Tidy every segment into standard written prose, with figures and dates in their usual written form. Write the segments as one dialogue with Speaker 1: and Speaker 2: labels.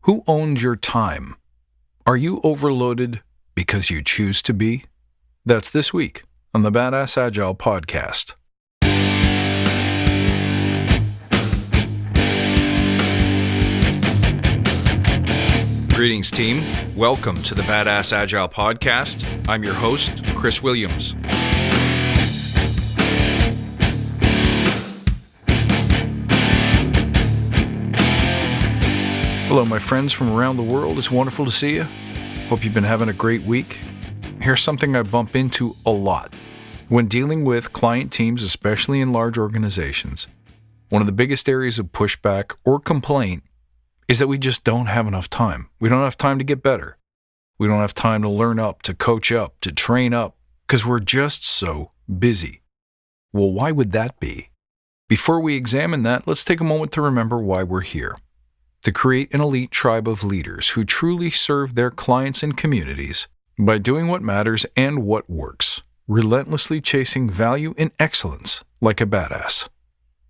Speaker 1: Who owns your time? Are you overloaded because you choose to be? That's this week on the Badass Agile podcast. Greetings, team. Welcome to the Badass Agile podcast. I'm your host, Chris Williams. Hello, my friends from around the world. It's wonderful to see you. Hope you've been having a great week. Here's something I bump into a lot. When dealing with client teams, especially in large organizations, one of the biggest areas of pushback or complaint is that we just don't have enough time. We don't have time to get better. We don't have time to learn up, to coach up, to train up, because we're just so busy. Well, why would that be? Before we examine that, let's take a moment to remember why we're here. To create an elite tribe of leaders who truly serve their clients and communities by doing what matters and what works, relentlessly chasing value and excellence like a badass.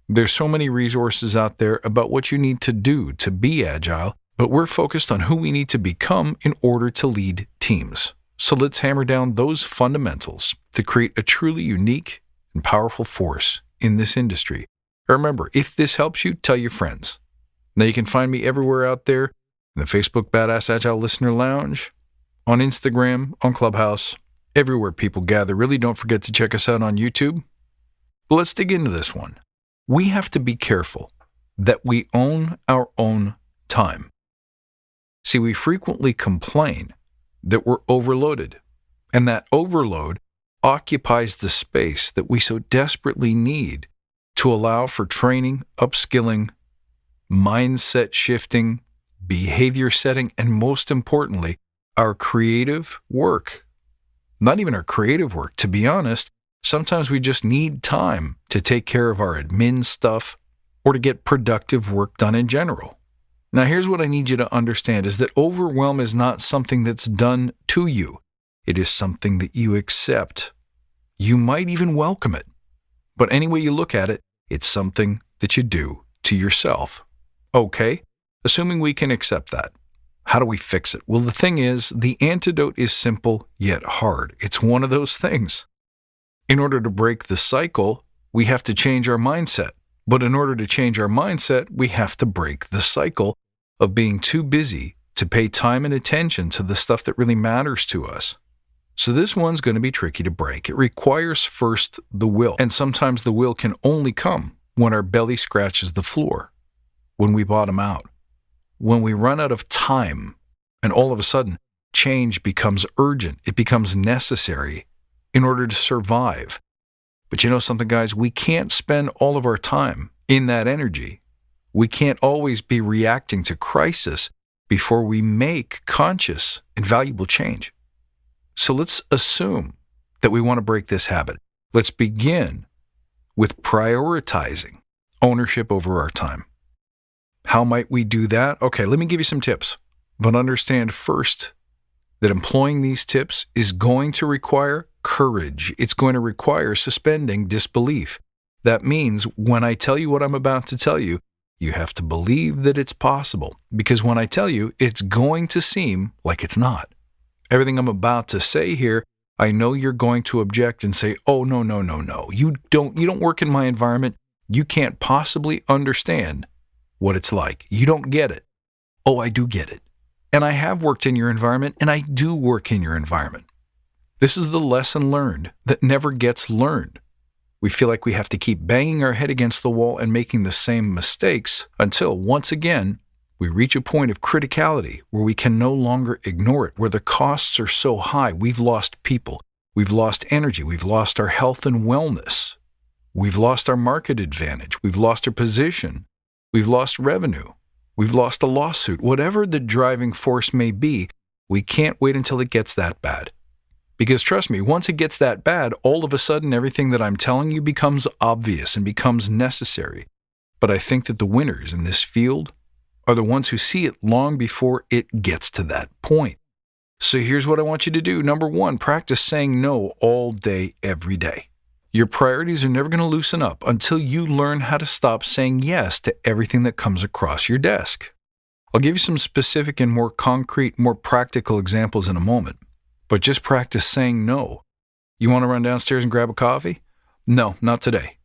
Speaker 1: There's so many resources out there about what you need to do to be agile, but we're focused on who we need to become in order to lead teams. So let's hammer down those fundamentals to create a truly unique and powerful force in this industry. Remember, if this helps you, tell your friends. Now you can find me everywhere out there, in the Facebook Badass Agile Listener Lounge, on Instagram, on Clubhouse, everywhere people gather. Really don't forget to check us out on YouTube. But let's dig into this one. We have to be careful that we own our own time. See, we frequently complain that we're overloaded, and that overload occupies the space that we so desperately need to allow for training, upskilling, mindset shifting, behavior setting, and most importantly, our creative work. Not even our creative work, to be honest. Sometimes we just need time to take care of our admin stuff or to get productive work done in general. Now, here's what I need you to understand is that overwhelm is not something that's done to you. It is something that you accept. You might even welcome it. But any way you look at it, it's something that you do to yourself. Okay, assuming we can accept that, how do we fix it? Well, the thing is, the antidote is simple yet hard. It's one of those things. In order to break the cycle, we have to change our mindset. But in order to change our mindset, we have to break the cycle of being too busy to pay time and attention to the stuff that really matters to us. So this one's going to be tricky to break. It requires first the will. And sometimes the will can only come when our belly scratches the floor. When we bottom out, when we run out of time, and all of a sudden, change becomes urgent, it becomes necessary in order to survive. But you know something, guys? We can't spend all of our time in that energy. We can't always be reacting to crisis before we make conscious and valuable change. So let's assume that we want to break this habit. Let's begin with prioritizing ownership over our time. How might we do that? Okay, let me give you some tips. But understand first that employing these tips is going to require courage. It's going to require suspending disbelief. That means when I tell you what I'm about to tell you, you have to believe that it's possible. Because when I tell you, it's going to seem like it's not. Everything I'm about to say here, I know you're going to object and say, oh, no. You don't work in my environment. You can't possibly understand what it's like. You don't get it. Oh, I do get it. And I have worked in your environment, and I do work in your environment. This is the lesson learned that never gets learned. We feel like we have to keep banging our head against the wall and making the same mistakes until, once again, we reach a point of criticality where we can no longer ignore it, where the costs are so high. We've lost people. We've lost energy. We've lost our health and wellness. We've lost our market advantage. We've lost our position. We've lost revenue. We've lost a lawsuit. Whatever the driving force may be, we can't wait until it gets that bad. Because trust me, once it gets that bad, all of a sudden everything that I'm telling you becomes obvious and becomes necessary. But I think that the winners in this field are the ones who see it long before it gets to that point. So here's what I want you to do. Number one, practice saying no all day, every day. Your priorities are never going to loosen up until you learn how to stop saying yes to everything that comes across your desk. I'll give you some specific and more concrete, more practical examples in a moment, but just practice saying no. You want to run downstairs and grab a coffee? No, not today.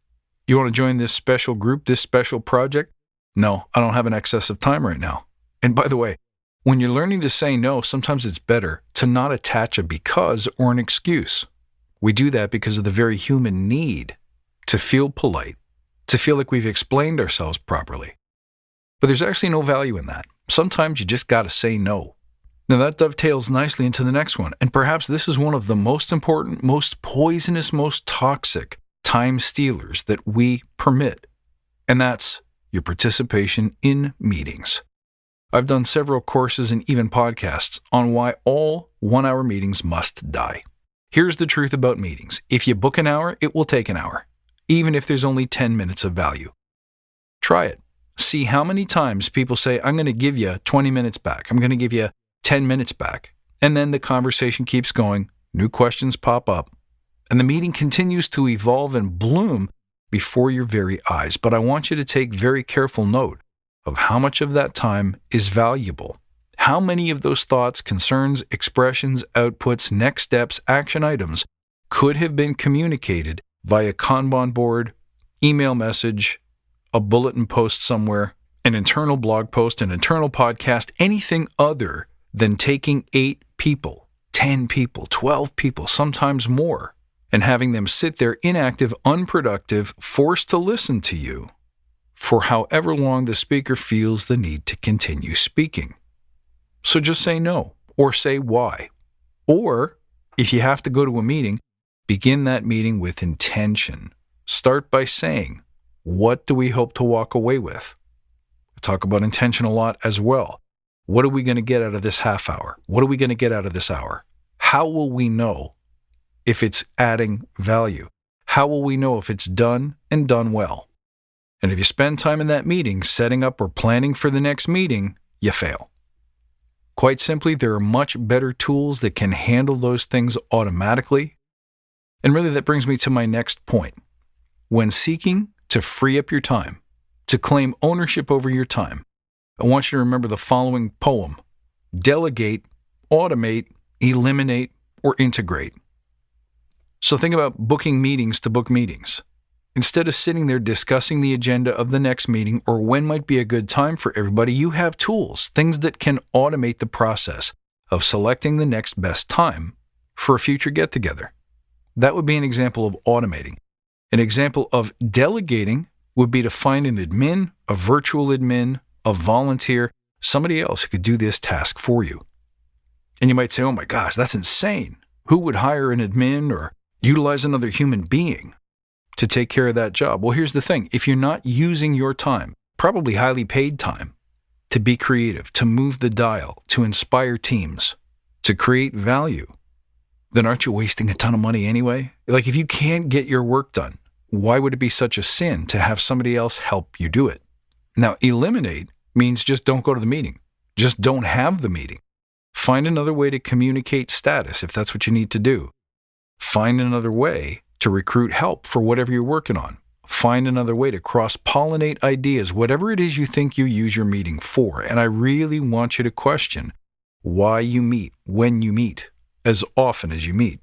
Speaker 1: You want to join this special group, this special project? No, I don't have an excess of time right now. And by the way, when you're learning to say no, sometimes it's better to not attach a because or an excuse. We do that because of the very human need to feel polite, to feel like we've explained ourselves properly. But there's actually no value in that. Sometimes you just got to say no. Now that dovetails nicely into the next one, and perhaps this is one of the most important, most poisonous, most toxic time stealers that we permit, and that's your participation in meetings. I've done several courses and even podcasts on why all 1-hour meetings must die. Here's the truth about meetings. If you book an hour, it will take an hour, even if there's only 10 minutes of value. Try it. See how many times people say, I'm going to give you 20 minutes back. I'm going to give you 10 minutes back. And then the conversation keeps going, new questions pop up, and the meeting continues to evolve and bloom before your very eyes. But I want you to take very careful note of how much of that time is valuable. How many of those thoughts, concerns, expressions, outputs, next steps, action items could have been communicated via Kanban board, email message, a bulletin post somewhere, an internal blog post, an internal podcast, anything other than taking 8 people, 10 people, 12 people, sometimes more, and having them sit there inactive, unproductive, forced to listen to you for however long the speaker feels the need to continue speaking. So just say no, or say why. Or, if you have to go to a meeting, begin that meeting with intention. Start by saying, what do we hope to walk away with? I talk about intention a lot as well. What are we going to get out of this half hour? What are we going to get out of this hour? How will we know if it's adding value? How will we know if it's done and done well? And if you spend time in that meeting setting up or planning for the next meeting, you fail. Quite simply, there are much better tools that can handle those things automatically. And really, that brings me to my next point. When seeking to free up your time, to claim ownership over your time, I want you to remember the following poem: delegate, automate, eliminate, or integrate. So think about booking meetings to book meetings. Instead of sitting there discussing the agenda of the next meeting or when might be a good time for everybody, you have tools, things that can automate the process of selecting the next best time for a future get-together. That would be an example of automating. An example of delegating would be to find an admin, a virtual admin, a volunteer, somebody else who could do this task for you. And you might say, oh my gosh, that's insane. Who would hire an admin or utilize another human being to take care of that job? Well, here's the thing. If you're not using your time, probably highly paid time, to be creative, to move the dial, to inspire teams, to create value, then aren't you wasting a ton of money anyway? Like, if you can't get your work done, why would it be such a sin to have somebody else help you do it? Now, eliminate means just don't go to the meeting. Just don't have the meeting. Find another way to communicate status if that's what you need to do. Find another way to recruit help for whatever you're working on. Find another way to cross-pollinate ideas, whatever it is you think you use your meeting for. And I really want you to question why you meet, when you meet, as often as you meet.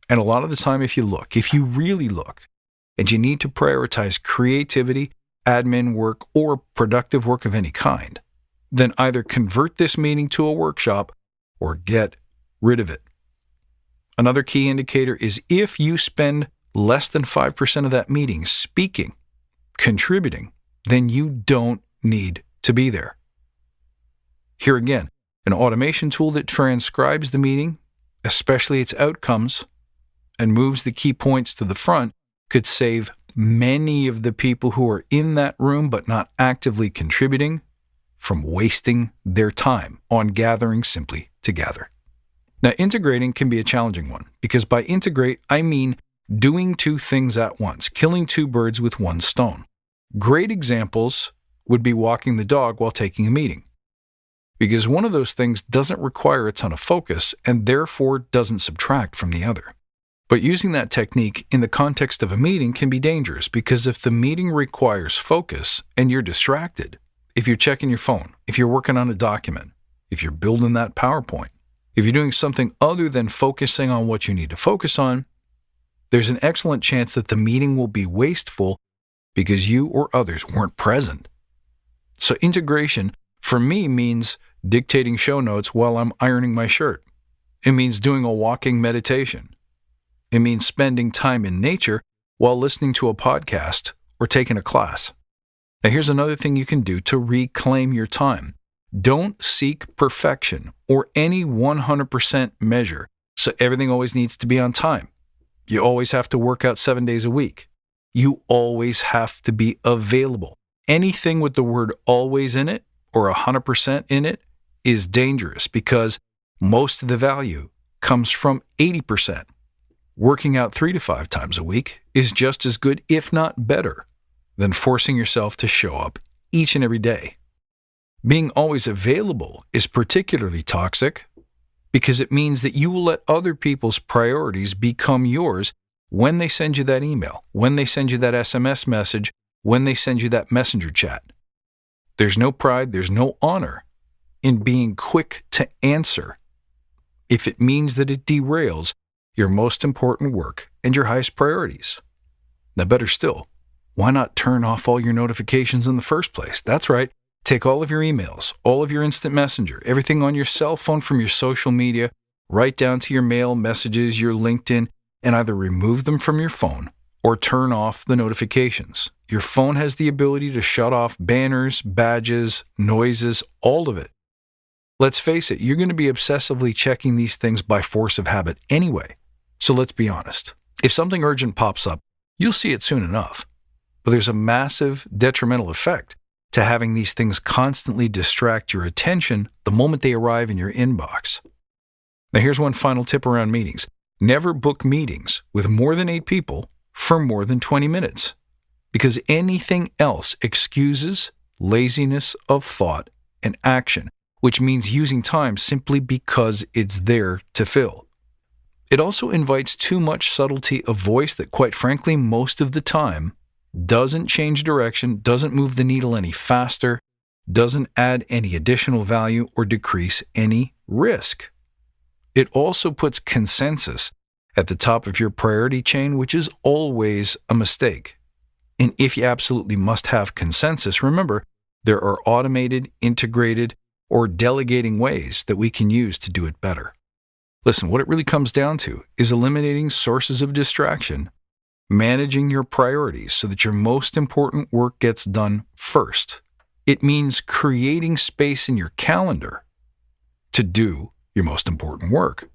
Speaker 1: And a lot of the time, if you really look, and you need to prioritize creativity, admin work, or productive work of any kind, then either convert this meeting to a workshop or get rid of it. Another key indicator is if you spend less than 5% of that meeting speaking, contributing, then you don't need to be there. Here again, an automation tool that transcribes the meeting, especially its outcomes, and moves the key points to the front could save many of the people who are in that room but not actively contributing from wasting their time on gathering simply to gather. Now, integrating can be a challenging one because by integrate, I mean doing 2 things at once, killing 2 birds with 1 stone. Great examples would be walking the dog while taking a meeting, because one of those things doesn't require a ton of focus and therefore doesn't subtract from the other. But using that technique in the context of a meeting can be dangerous because if the meeting requires focus and you're distracted, if you're checking your phone, if you're working on a document, if you're building that PowerPoint, if you're doing something other than focusing on what you need to focus on, there's an excellent chance that the meeting will be wasteful because you or others weren't present. So integration, for me, means dictating show notes while I'm ironing my shirt. It means doing a walking meditation. It means spending time in nature while listening to a podcast or taking a class. Now, here's another thing you can do to reclaim your time. Don't seek perfection or any 100% measure, so everything always needs to be on time. You always have to work out 7 days a week. You always have to be available. Anything with the word always in it or 100% in it is dangerous because most of the value comes from 80%. Working out 3 to 5 times a week is just as good, if not better, than forcing yourself to show up each and every day. Being always available is particularly toxic because it means that you will let other people's priorities become yours when they send you that email, when they send you that SMS message, when they send you that messenger chat. There's no pride, there's no honor in being quick to answer if it means that it derails your most important work and your highest priorities. Now, better still, why not turn off all your notifications in the first place? That's right. Take all of your emails, all of your instant messenger, everything on your cell phone from your social media, right down to your mail, messages, your LinkedIn, and either remove them from your phone or turn off the notifications. Your phone has the ability to shut off banners, badges, noises, all of it. Let's face it, you're going to be obsessively checking these things by force of habit anyway. So let's be honest. If something urgent pops up, you'll see it soon enough. But there's a massive detrimental effect to having these things constantly distract your attention the moment they arrive in your inbox. Now here's one final tip around meetings. Never book meetings with more than 8 people for more than 20 minutes, because anything else excuses laziness of thought and action, which means using time simply because it's there to fill. It also invites too much subtlety of voice that, quite frankly, most of the time doesn't change direction, doesn't move the needle any faster, doesn't add any additional value or decrease any risk. It also puts consensus at the top of your priority chain, which is always a mistake. And if you absolutely must have consensus, remember, there are automated, integrated, or delegating ways that we can use to do it better. Listen, what it really comes down to is eliminating sources of distraction, managing your priorities so that your most important work gets done first. It means creating space in your calendar to do your most important work,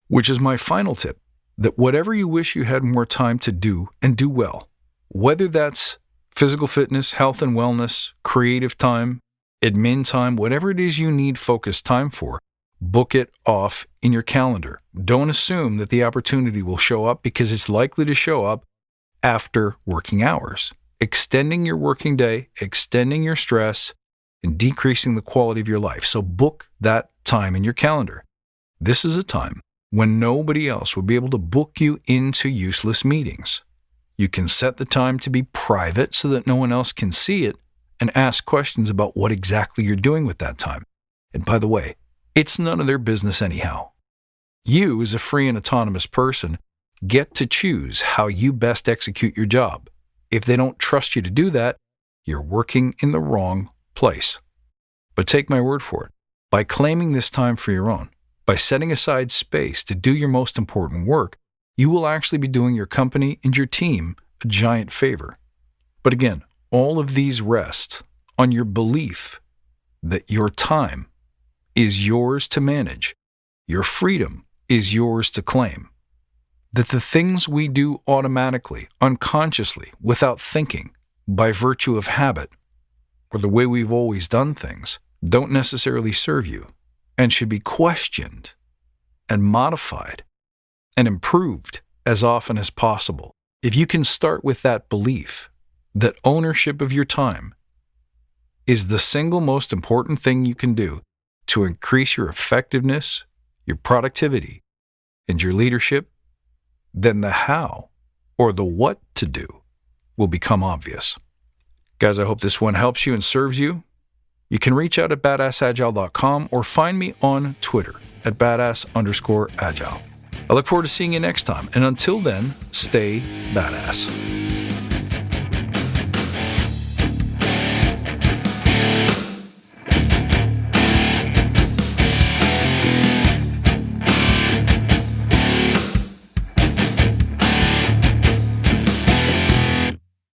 Speaker 1: which is my final tip, that whatever you wish you had more time to do and do well, whether that's physical fitness, health and wellness, creative time, admin time, whatever it is you need focused time for, book it off in your calendar. Don't assume that the opportunity will show up, because it's likely to show up after working hours, extending your working day, extending your stress, and decreasing the quality of your life. So book that time in your calendar. This is a time when nobody else will be able to book you into useless meetings. You can set the time to be private so that no one else can see it, and ask questions about what exactly you're doing with that time. And by the way, it's none of their business anyhow. You, as a free and autonomous person, get to choose how you best execute your job. If they don't trust you to do that, you're working in the wrong place. But take my word for it. By claiming this time for your own, by setting aside space to do your most important work, you will actually be doing your company and your team a giant favor. But again, all of these rest on your belief that your time is yours to manage, your freedom is yours to claim, that the things we do automatically, unconsciously, without thinking, by virtue of habit, or the way we've always done things, don't necessarily serve you and should be questioned and modified and improved as often as possible. If you can start with that belief that ownership of your time is the single most important thing you can do to increase your effectiveness, your productivity, and your leadership, then the how or the what to do will become obvious. Guys, I hope this one helps you and serves you. You can reach out at badassagile.com or find me on Twitter at badass_agile. I look forward to seeing you next time, and until then, stay badass.